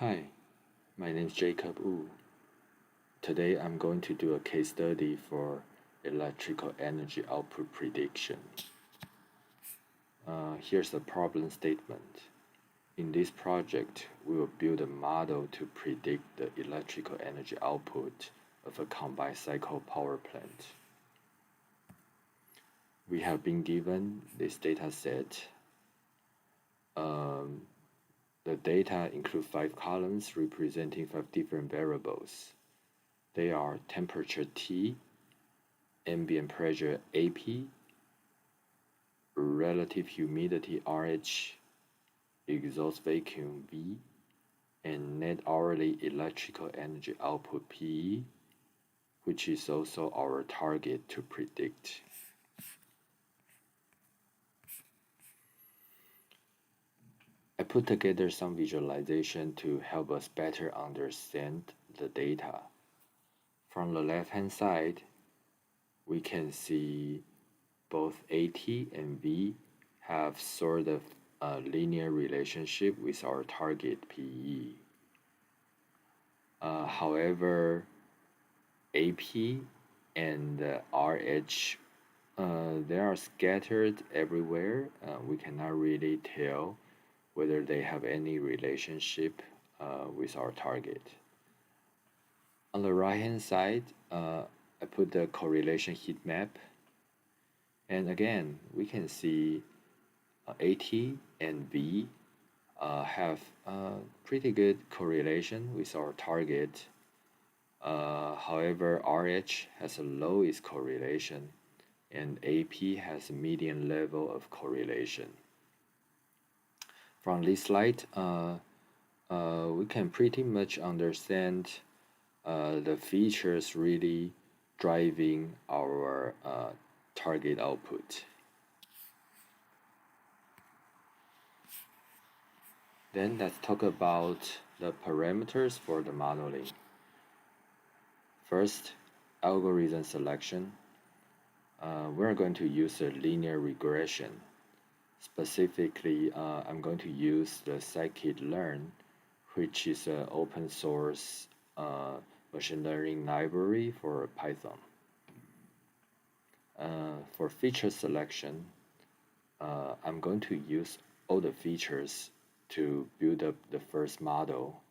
Hi, my name is Jacob Wu. Today I'm going to do a case study for electrical energy output prediction. Here's the problem statement. In this project, we will build a model to predict the electrical energy output of a combined cycle power plant. We have been given this data set. The data include 5 columns representing 5 different variables. They are temperature T, ambient pressure AP, relative humidity RH, exhaust vacuum V, and net hourly electrical energy output PE, which is also our target to predict. I put together some visualization to help us better understand the data. From the left-hand side, we can see both AT and V have sort of a linear relationship with our target PE. However, AP and RH, they are scattered everywhere. We cannot really tell whether they have any relationship with our target. On the right hand side, I put the correlation heat map. And again, we can see AT and V have pretty good correlation with our target. However, RH has the lowest correlation and AP has a median level of correlation. From this slide, we can pretty much understand the features really driving our target output. Then let's talk about the parameters for the modeling. First, algorithm selection. We're going to use a linear regression. Specifically, I'm going to use the scikit-learn, which is an open source machine learning library for Python. For feature selection, I'm going to use all the features to build up the first model,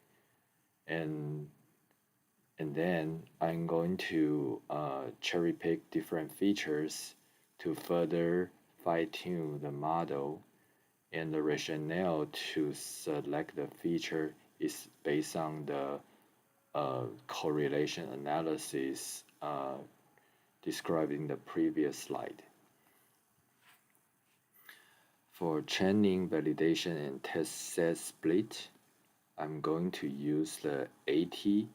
and then I'm going to cherry pick different features to further fine-tune the model, and the rationale to select the feature is based on the correlation analysis described in the previous slide. For training, validation, and test set split, I'm going to use the 80-10-10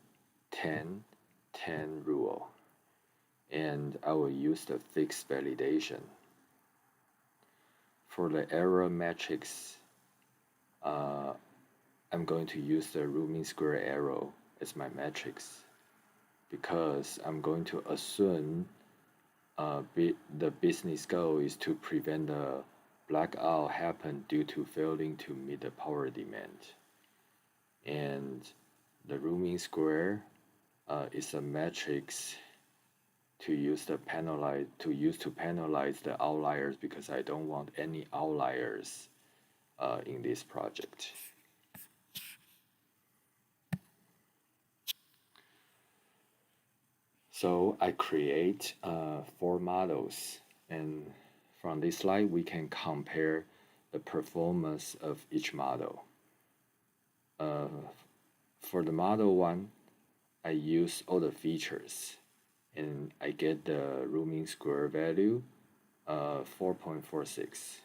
rule, and I will use the fixed validation. For the error matrix, I'm going to use the root mean square error as my matrix because I'm going to assume the business goal is to prevent the blackout happen due to failing to meet the power demand. And the root mean square is a matrix to use to penalize the outliers because I don't want any outliers in this project. So I create 4 models, and from this slide we can compare the performance of each model. For the model 1, I use all the features, and I get the root mean square value 4.46.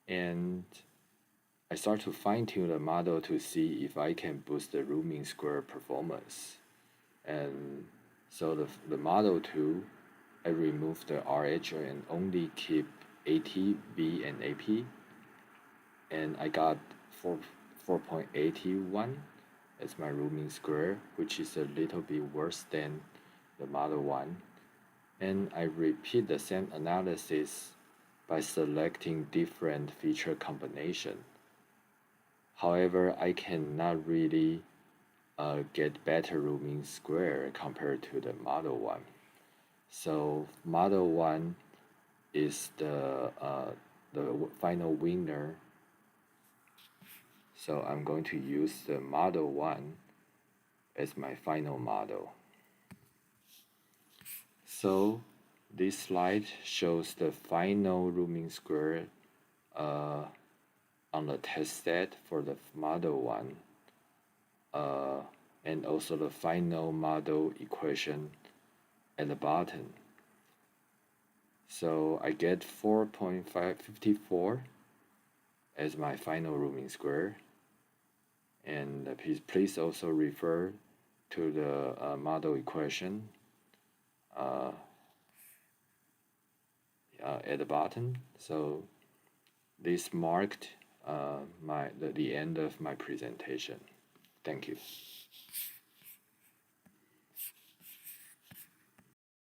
And I start to fine-tune the model to see if I can boost the root mean square performance. And so the model 2, I remove the RH and only keep AT, V, and AP. And I got 4.81 as my root mean square, which is a little bit worse than the model 1. And I repeat the same analysis by selecting different feature combination. However, I cannot really get better root mean square compared to the model one. So model one is the final winner. So I'm going to use the model one as my final model. So this slide shows the final root mean square on the test set for the model one, and also the final model equation at the bottom. So I get 4.554 as my final root mean square. And please also refer to the model equation at the bottom. So this marked the end of my presentation. Thank you.